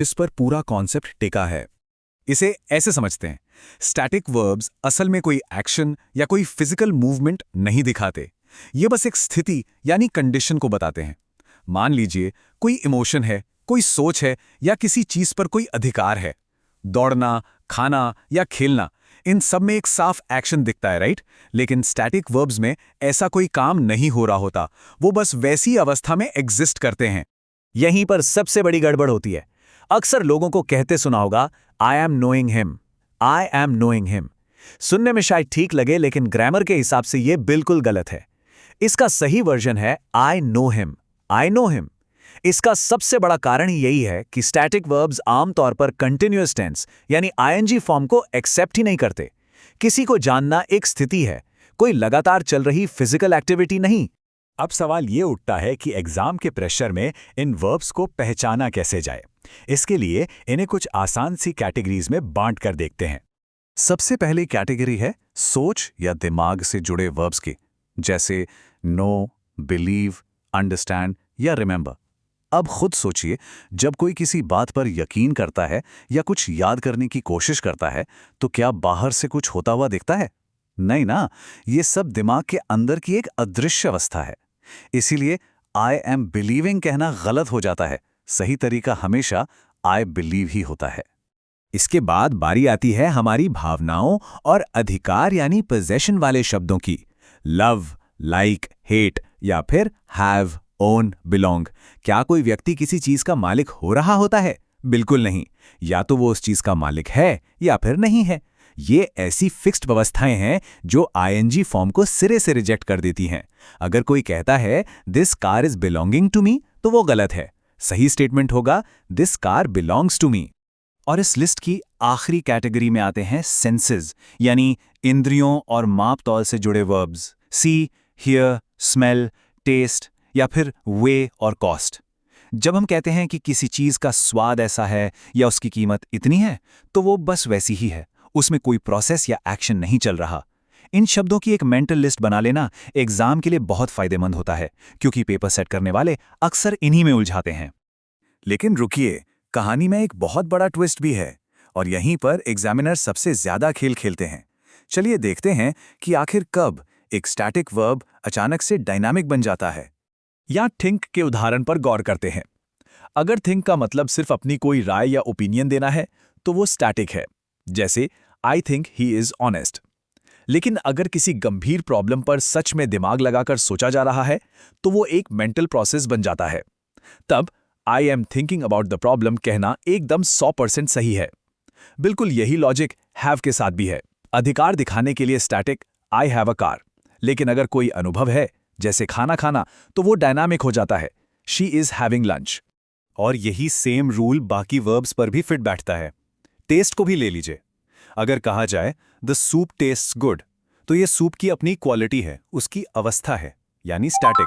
इस पर पूरा कॉन्सेप्ट टिका है। इसे ऐसे समझते हैं, स्टैटिक वर्ब्स असल में कोई एक्शन या कोई फिजिकल मूवमेंट नहीं दिखाते। ये बस एक स्थिति यानी कंडीशन को बताते हैं। मान लीजिए कोई इमोशन है, कोई सोच है या किसी चीज पर कोई अधिकार है। दौड़ना, खाना या खेलना, इन सब में एक साफ एक्शन दिखता है, राइट? लेकिन स्टैटिक वर्ब्स में ऐसा कोई काम नहीं हो रहा होता, वो बस वैसी अवस्था में एग्जिस्ट करते हैं। यहीं पर सबसे बड़ी गड़बड़ होती है। अक्सर लोगों को कहते सुना होगा, I am knowing him, I am knowing him. सुनने में शायद ठीक लगे, लेकिन ग्रामर के हिसाब से यह बिल्कुल गलत है। इसका सही वर्जन है I know him, I know him. इसका सबसे बड़ा कारण ही यही है कि स्टैटिक वर्ब्स आमतौर पर कंटिन्यूअस टेंस यानी आईएनजी फॉर्म को एक्सेप्ट ही नहीं करते। किसी को जानना एक स्थिति है, कोई लगातार चल रही फिजिकल एक्टिविटी नहीं। अब सवाल ये उठता है कि एग्जाम के प्रेशर में इन वर्ब्स को पहचाना कैसे जाए। इसके लिए इन्हें कुछ आसान सी कैटेगरीज में बांट कर देखते हैं। सबसे पहली कैटेगरी है सोच या दिमाग से जुड़े वर्ब्स की, जैसे नो, बिलीव, अंडरस्टैंड या रिमेंबर। अब खुद सोचिए, जब कोई किसी बात पर यकीन करता है या कुछ याद करने की कोशिश करता है, तो क्या बाहर से कुछ होता हुआ दिखता है? नहीं ना, ये सब दिमाग के अंदर की एक अदृश्य अवस्था है। इसीलिए आई एम बिलीविंग कहना गलत हो जाता है। सही तरीका हमेशा आई बिलीव ही होता है। इसके बाद बारी आती है हमारी भावनाओं और अधिकार यानी पोजेशन वाले शब्दों की। लव, लाइक, हेट या फिर हैव, ओन, बिलोंग। क्या कोई व्यक्ति किसी चीज का मालिक हो रहा होता है? बिल्कुल नहीं। या तो वो उस चीज का मालिक है या फिर नहीं है। ये ऐसी फिक्स्ड व्यवस्थाएं हैं जो आईएनजी फॉर्म को सिरे से रिजेक्ट कर देती हैं। अगर कोई कहता है this car is belonging to me, तो वो गलत है। सही स्टेटमेंट होगा this car belongs to me. और इस लिस्ट की आखिरी कैटेगरी में आते हैं सेंसेस यानी इंद्रियों और माप तौल से जुड़े verbs. See, hear, smell, taste या फिर वे और कॉस्ट। जब हम कहते हैं कि किसी चीज का स्वाद ऐसा है या उसकी कीमत इतनी है, तो वो बस वैसी ही है, उसमें कोई प्रोसेस या एक्शन नहीं चल रहा। इन शब्दों की एक मेंटल लिस्ट बना लेना एग्जाम के लिए बहुत फायदेमंद होता है, क्योंकि पेपर सेट करने वाले अक्सर इन्हीं में उलझाते हैं। लेकिन रुकिए, कहानी में एक बहुत बड़ा ट्विस्ट भी है, और यहीं पर एग्जामिनर सबसे ज्यादा खेल खेलते हैं। चलिए देखते हैं कि आखिर कब एक स्टैटिक वर्ब अचानक से डायनामिक बन जाता है। या थिंक के उदाहरण पर गौर करते हैं। अगर थिंक का मतलब सिर्फ अपनी कोई राय या ओपिनियन देना है, तो वो स्टैटिक है, जैसे I think he is honest. लेकिन अगर किसी गंभीर प्रॉब्लम पर सच में दिमाग लगाकर सोचा जा रहा है, तो वो एक मेंटल प्रोसेस बन जाता है। तब I am thinking about the problem कहना एकदम 100% सही है। बिल्कुल यही लॉजिक हैव के साथ भी है। अधिकार दिखाने के लिए static I have a car, लेकिन अगर कोई अनुभव है जैसे खाना खाना, तो वो डायनामिक हो जाता है, शी इज हैविंग लंच। और यही सेम रूल बाकी वर्ब्स पर भी फिट बैठता है। टेस्ट को भी ले लीजिए। अगर कहा जाए द सूप टेस्ट्स गुड, तो ये सूप की अपनी क्वालिटी है, उसकी अवस्था है, यानी स्टैटिक।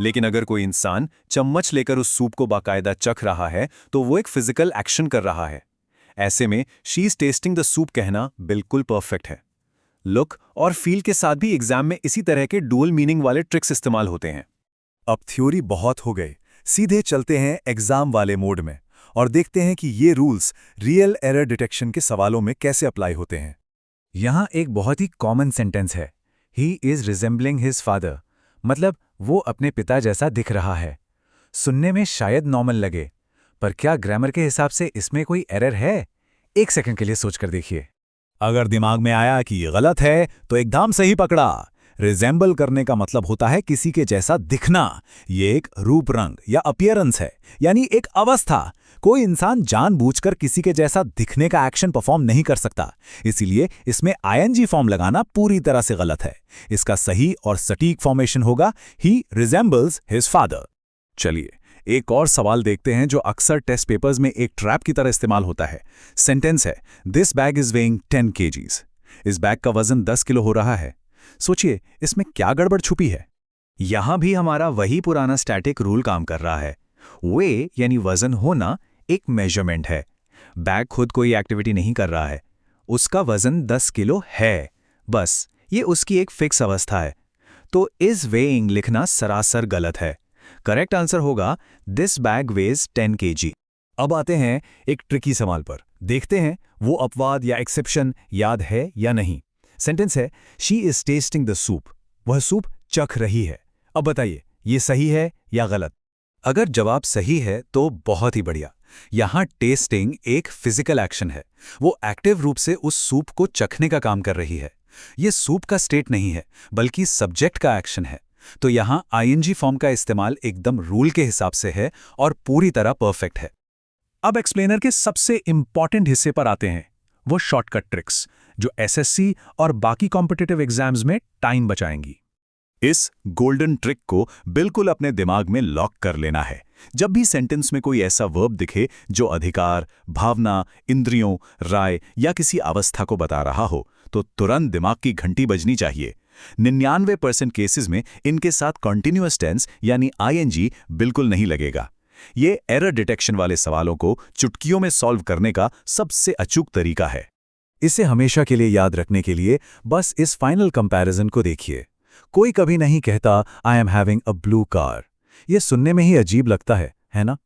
लेकिन अगर कोई इंसान चम्मच लेकर उस सूप को बाकायदा चख रहा है, तो वो एक फिजिकल एक्शन कर रहा है। ऐसे में she is testing the soup कहना बिल्कुल परफेक्ट है। लुक और फील के साथ भी एग्जाम में इसी तरह के डुअल मीनिंग वाले ट्रिक्स इस्तेमाल होते हैं। अब थ्योरी बहुत हो गई, सीधे चलते हैं एग्जाम वाले मोड में और देखते हैं कि ये रूल्स रियल एरर डिटेक्शन के सवालों में कैसे अप्लाई होते हैं। यहां एक बहुत ही कॉमन सेंटेंस है, he is resembling his father, मतलब वो अपने पिता जैसा दिख रहा है। सुनने में शायद नॉर्मल लगे, पर क्या ग्रामर के हिसाब से इसमें कोई एरर है? एक सेकंड के लिए सोचकर देखिए। अगर दिमाग में आया कि ये गलत है, तो एकदम सही पकड़ा। रिजेंबल करने का मतलब होता है किसी के जैसा दिखना। ये एक रूप रंग या अपीयरेंस है, यानी एक अवस्था। कोई इंसान जानबूझकर किसी के जैसा दिखने का एक्शन परफॉर्म नहीं कर सकता, इसीलिए इसमें आईएनजी फॉर्म लगाना पूरी तरह से गलत है। इसका सही और सटीक फॉर्मेशन होगा ही रिजेंबल्स हिज फादर। चलिए एक और सवाल देखते हैं जो अक्सर टेस्ट पेपर्स में एक ट्रैप की तरह इस्तेमाल होता है। सेंटेंस है this bag is weighing 10 kgs। इस बैग का वजन 10 किलो हो रहा है। सोचिए इसमें क्या गड़बड़ छुपी है। यहां भी हमारा वही पुराना स्टैटिक रूल काम कर रहा है। वे यानी वजन होना एक मेजरमेंट है। बैग खुद कोई एक्टिविटी नहीं कर रहा है, उसका वजन 10 किलो है, बस ये उसकी एक फिक्स अवस्था है। तो इज वेइंग लिखना सरासर गलत है। करेक्ट आंसर होगा दिस बैग वेज 10 kg। अब आते हैं एक ट्रिकी सवाल पर। देखते हैं वो अपवाद या एक्सेप्शन याद है या नहीं। सेंटेंस है, she is testing the soup. वह सूप चख रही है। अब बताइए, ये सही है या गलत? अगर जवाब सही है तो बहुत ही बढ़िया। यहाँ टेस्टिंग एक फिजिकल एक्शन है। वो एक्टिव रूप से उस सूप को चखने का काम कर रही है। ये सूप का स्टेट नहीं है, बल्कि सब्जेक्ट का एक्शन है। तो यहाँ आईएनजी फॉर्म का इस्तेमाल एकदम रूल के हिसाब से है और पूरी तरह परफेक्ट है। अब एक्सप्लेनर के सबसे इंपॉर्टेंट हिस्से पर आते हैं, वो शॉर्टकट ट्रिक्स जो एसएससी और बाकी कॉम्पिटिटिव एग्जाम्स में टाइम बचाएंगी। इस गोल्डन ट्रिक को बिल्कुल अपने दिमाग में लॉक कर लेना है। जब भी सेंटेंस में कोई ऐसा वर्ब दिखे जो अधिकार, भावना, इंद्रियों, राय या किसी अवस्था को बता रहा हो, तो तुरंत दिमाग की घंटी बजनी चाहिए। 99% केसेस में इनके साथ कॉन्टिन्यूअस टेंस यानी आईएनजी बिल्कुल नहीं लगेगा। ये एरर डिटेक्शन वाले सवालों को चुटकियों में सॉल्व करने का सबसे अचूक तरीका है। इसे हमेशा के लिए याद रखने के लिए बस इस फाइनल कंपैरिजन को देखिए। कोई कभी नहीं कहता I am having a blue car. ये सुनने में ही अजीब लगता है ना?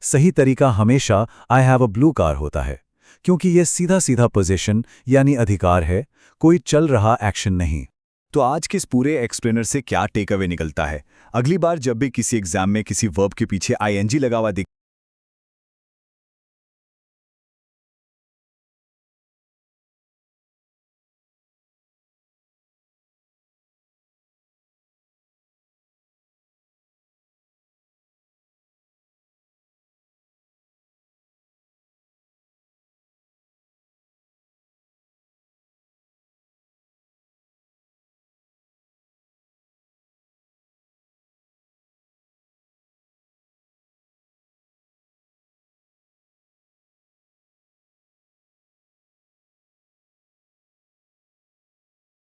सही तरीका हमेशा I have a blue car होता है, क्योंकि ये सीधा सीधा पोजीशन यानी अधिकार है, कोई चल रहा एक्शन नहीं। तो आज के इस पूरे एक्सप्लेनर से क्या टेक अवे निकलता है? अगली बार जब भी किसी एग्जाम में किसी वर्ब के पीछे आईएनजी लगा हुआ